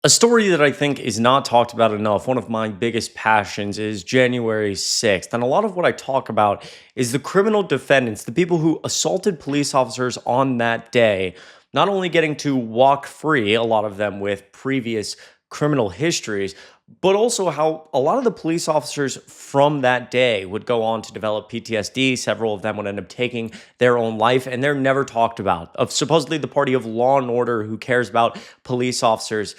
A story that I think is not talked about enough, one of my biggest passions, is January 6th. And a lot of what I talk about is the criminal defendants, the people who assaulted police officers on that day, not only getting to walk free, a lot of them with previous criminal histories, but also how a lot of the police officers from that day would go on to develop PTSD. Several of them would end up taking their own life, and they're never talked about. Of supposedly the party of law and order who cares about police officers,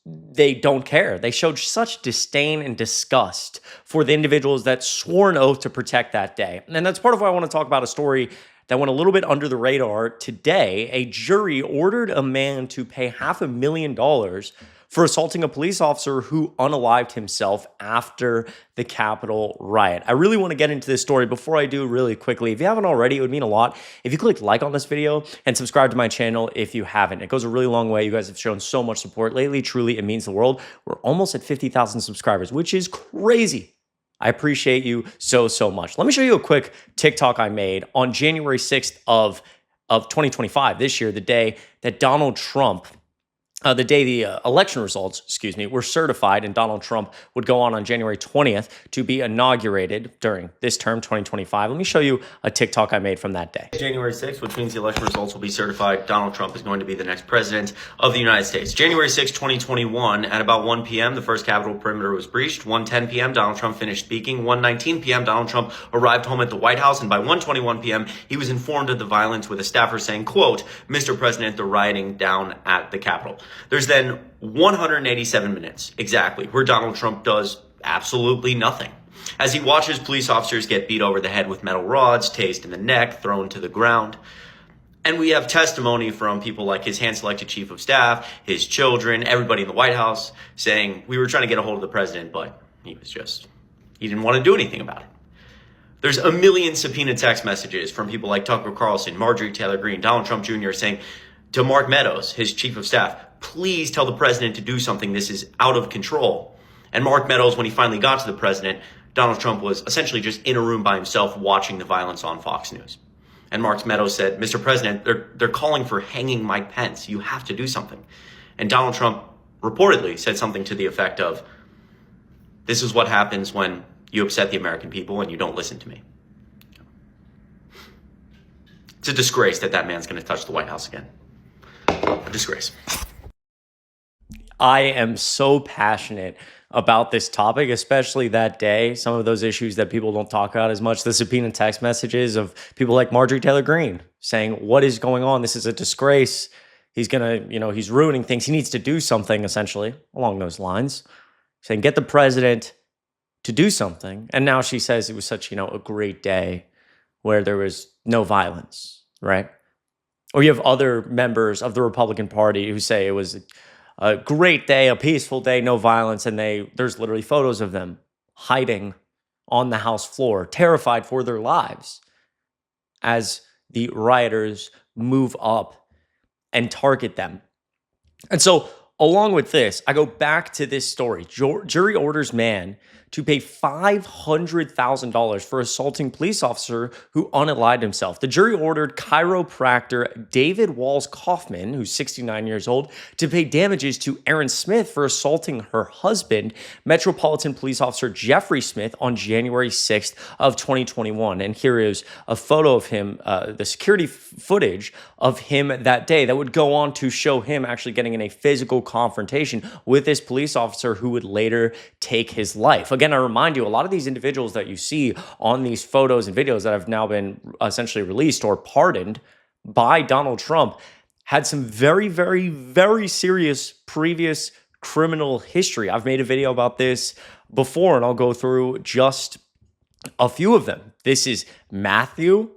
they don't care. They showed such disdain and disgust for the individuals that swore an oath to protect that day. And that's part of why I want to talk about a story that went a little bit under the radar. Today, a jury ordered a man to pay $500,000 for assaulting a police officer who unalived himself after the Capitol riot. I really want to get into this story. Before I do, really quickly, if you haven't already, it would mean a lot if you click like on this video and subscribe to my channel if you haven't. It goes a really long way. You guys have shown so much support lately. Truly, it means the world. We're almost at 50,000 subscribers, which is crazy. I appreciate you so much. Let me show you a quick TikTok I made on January 6th of 2025, this year, the day that Donald Trump the day the election results, were certified, and Donald Trump would go on January 20th to be inaugurated during this term, 2025. Let me show you a TikTok I made from that day. January 6th, which means the election results will be certified. Donald Trump is going to be the next president of the United States. January 6th, 2021, at about 1 p.m., the first Capitol perimeter was breached. 1:10 p.m., Donald Trump finished speaking. 1:19 p.m., Donald Trump arrived home at the White House, and by 1:21 p.m., he was informed of the violence with a staffer saying, quote, "Mr. President, the rioting down at the Capitol." There's then 187 minutes exactly where Donald Trump does absolutely nothing as he watches police officers get beat over the head with metal rods, tased in the neck, thrown to the ground. And we have testimony from people like his hand-selected chief of staff, his children, everybody in the White House saying, we were trying to get a hold of the president, but he didn't want to do anything about it. There's a million subpoena text messages from people like Tucker Carlson, Marjorie Taylor Greene, Donald Trump Jr. saying to Mark Meadows, his chief of staff, please tell the president to do something. This is out of control. And Mark Meadows, when he finally got to the president, Donald Trump was essentially just in a room by himself watching the violence on Fox News. And Mark Meadows said, Mr. President, they're calling for hanging Mike Pence. You have to do something. And Donald Trump reportedly said something to the effect of, this is what happens when you upset the American people and you don't listen to me. It's a disgrace that man's going to touch the White House again. A disgrace. I am so passionate about this topic, especially that day. Some of those issues that people don't talk about as much, the subpoena text messages of people like Marjorie Taylor Greene saying, what is going on? This is a disgrace. He's going to, he's ruining things. He needs to do something, essentially, along those lines. Saying, get the president to do something. And now she says it was such, a great day where there was no violence, right? Or you have other members of the Republican Party who say it was a great day, a peaceful day, no violence, and there's literally photos of them hiding on the House floor, terrified for their lives as the rioters move up and target them. And so, along with this, I go back to this story. Jury orders man to pay $500,000 for assaulting police officer who unalived himself. The jury ordered chiropractor David Walls Kaufman, who's 69 years old, to pay damages to Aaron Smith for assaulting her husband, Metropolitan Police Officer Jeffrey Smith, on January 6th of 2021. And here is a photo of him, the security footage of him that day that would go on to show him actually getting in a physical confrontation with this police officer who would later take his life. Again, I remind you, a lot of these individuals that you see on these photos and videos that have now been essentially released or pardoned by Donald Trump had some very serious previous criminal history. I've made a video about this before, and I'll go through just a few of them. This is Matthew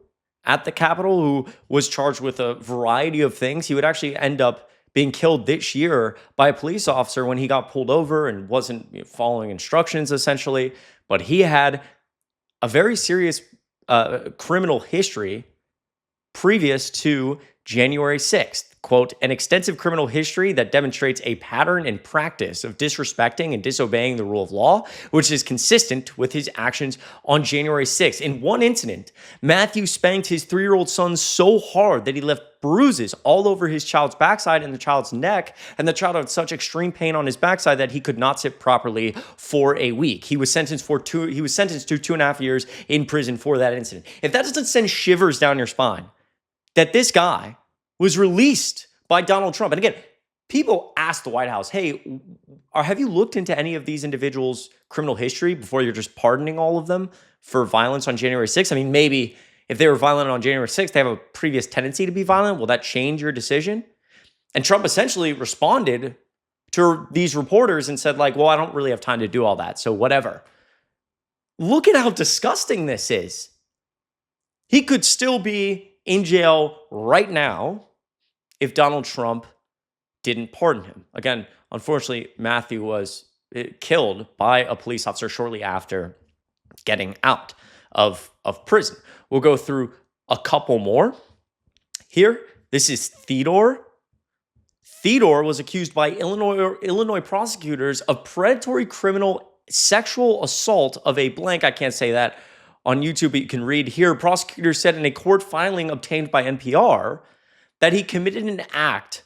at the Capitol, who was charged with a variety of things. He would actually end up being killed this year by a police officer when he got pulled over and wasn't following instructions, essentially. But he had a very serious criminal history previous to January 6th, quote, an extensive criminal history that demonstrates a pattern and practice of disrespecting and disobeying the rule of law, which is consistent with his actions on January 6th. In one incident, Matthew spanked his 3-year-old son so hard that he left bruises all over his child's backside and the child's neck, and the child had such extreme pain on his backside that he could not sit properly for a week. He was sentenced to 2.5 years in prison for that incident. If that doesn't send shivers down your spine, that this guy was released by Donald Trump. And again, people ask the White House, hey, have you looked into any of these individuals' criminal history before you're just pardoning all of them for violence on January 6th? I mean, maybe if they were violent on January 6th, they have a previous tendency to be violent. Will that change your decision? And Trump essentially responded to these reporters and said, like, well, I don't really have time to do all that, so whatever. Look at how disgusting this is. He could still be in jail right now if Donald Trump didn't pardon him. Again, unfortunately, Matthew was killed by a police officer shortly after getting out of prison. We'll go through a couple more. Here, this is Theodore. Theodore was accused by Illinois prosecutors of predatory criminal sexual assault of a blank. I can't say that on YouTube, but you can read here. Prosecutors said in a court filing obtained by NPR that he committed an act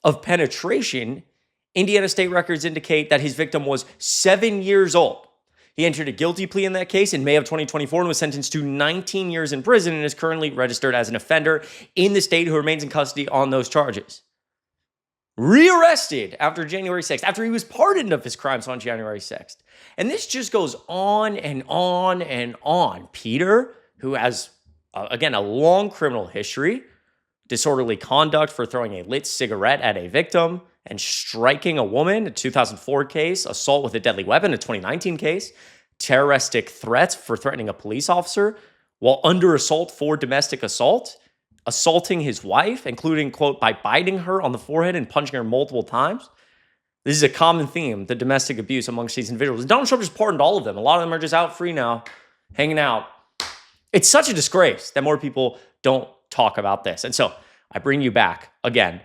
of penetration. Indiana state records indicate that his victim was 7 years old. He entered a guilty plea in that case in May of 2024 and was sentenced to 19 years in prison and is currently registered as an offender in the state who remains in custody on those charges. Rearrested after January 6th, after he was pardoned of his crimes on January 6th. And this just goes on and on and on. Peter, who has, again, a long criminal history, disorderly conduct for throwing a lit cigarette at a victim and striking a woman, a 2004 case, assault with a deadly weapon, a 2019 case, terroristic threats for threatening a police officer while under assault for domestic assault, assaulting his wife, including, quote, by biting her on the forehead and punching her multiple times. This is a common theme, the domestic abuse amongst these individuals. Donald Trump just pardoned all of them. A lot of them are just out free now, hanging out. It's such a disgrace that more people don't talk about this. And so I bring you back again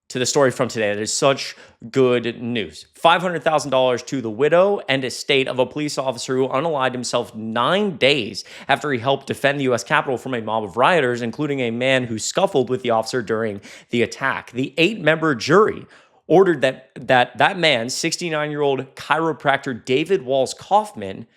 to the story from today that is such good news. $500,000 to the widow and estate of a police officer who unalived himself 9 days after he helped defend the U.S. Capitol from a mob of rioters, including a man who scuffled with the officer during the attack. The 8-member jury ordered that man, 69-year-old chiropractor David Walls Kaufman,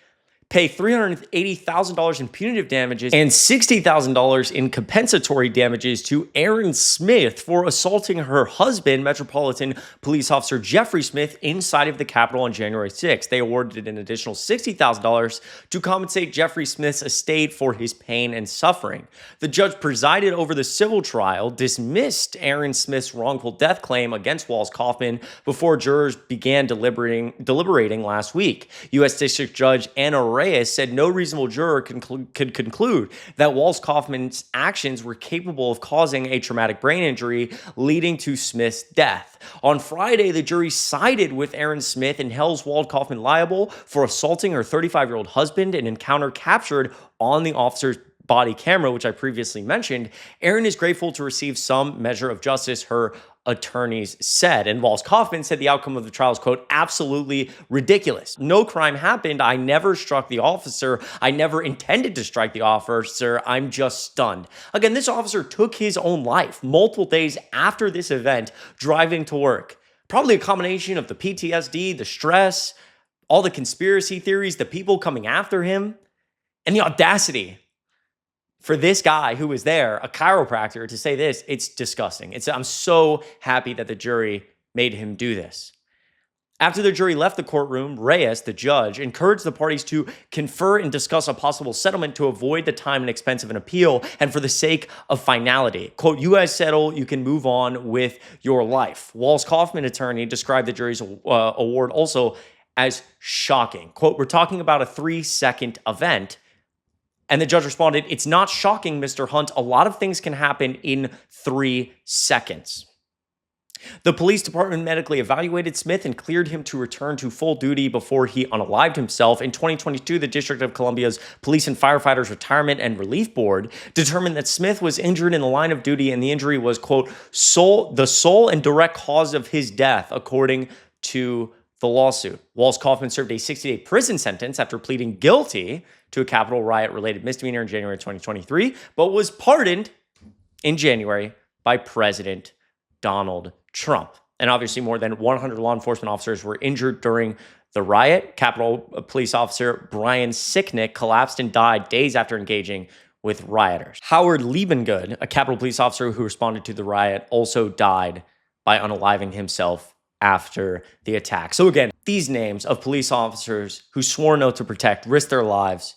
pay $380,000 in punitive damages and $60,000 in compensatory damages to Aaron Smith for assaulting her husband, Metropolitan Police Officer Jeffrey Smith, inside of the Capitol on January 6th. They awarded an additional $60,000 to compensate Jeffrey Smith's estate for his pain and suffering. The judge presided over the civil trial, dismissed Aaron Smith's wrongful death claim against Walls Kaufman before jurors began deliberating last week. U.S. District Judge Anna Reyes said no reasonable juror could conclude that Walls Kaufman's actions were capable of causing a traumatic brain injury leading to Smith's death. On Friday, the jury sided with Aaron Smith and held Walls Kaufman liable for assaulting her 35-year-old husband, an encounter captured on the officer's body camera, which I previously mentioned. Aaron is grateful to receive some measure of justice, her attorneys said. And Walls Kaufman said the outcome of the trial is, quote, absolutely ridiculous. No crime happened. I never struck the officer. I never intended to strike the officer. I'm just stunned. Again, this officer took his own life multiple days after this event, driving to work. Probably a combination of the PTSD, the stress, all the conspiracy theories, the people coming after him, and the audacity for this guy who was there, a chiropractor, to say this. It's disgusting. I'm so happy that the jury made him do this. After the jury left the courtroom, Reyes, the judge, encouraged the parties to confer and discuss a possible settlement to avoid the time and expense of an appeal and for the sake of finality. Quote, you guys settle, you can move on with your life. Walls Kaufman attorney described the jury's award also as shocking. Quote, we're talking about a 3-second event. And the judge responded, it's not shocking, Mr. Hunt. A lot of things can happen in 3 seconds. The police department medically evaluated Smith and cleared him to return to full duty before he unalived himself. In 2022, the District of Columbia's Police and Firefighters Retirement and Relief Board determined that Smith was injured in the line of duty and the injury was, quote, the sole and direct cause of his death, according to the lawsuit. Walls Kaufman served a 60-day prison sentence after pleading guilty to a Capitol riot-related misdemeanor in January 2023, but was pardoned in January by President Donald Trump. And obviously, more than 100 law enforcement officers were injured during the riot. Capitol Police Officer Brian Sicknick collapsed and died days after engaging with rioters. Howard Liebengood, a Capitol Police officer who responded to the riot, also died by unaliving himself after the attack. So again, these names of police officers who swore an oath to protect, risked their lives,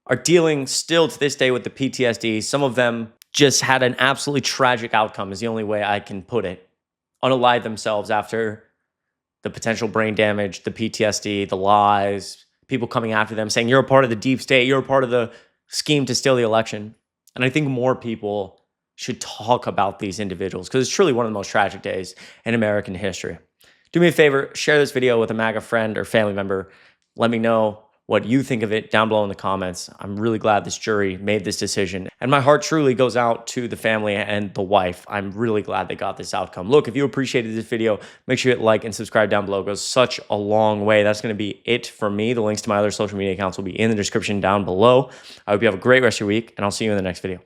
are dealing still to this day with the PTSD. Some of them just had an absolutely tragic outcome, is the only way I can put it. Unalive themselves after the potential brain damage, the PTSD, the lies, people coming after them saying, you're a part of the deep state, you're a part of the scheme to steal the election. And I think more people should talk about these individuals because it's truly one of the most tragic days in American history. Do me a favor, share this video with a MAGA friend or family member. Let me know what you think of it down below in the comments. I'm really glad this jury made this decision. And my heart truly goes out to the family and the wife. I'm really glad they got this outcome. Look, if you appreciated this video, make sure you hit like and subscribe down below. It goes such a long way. That's going to be it for me. The links to my other social media accounts will be in the description down below. I hope you have a great rest of your week, and I'll see you in the next video.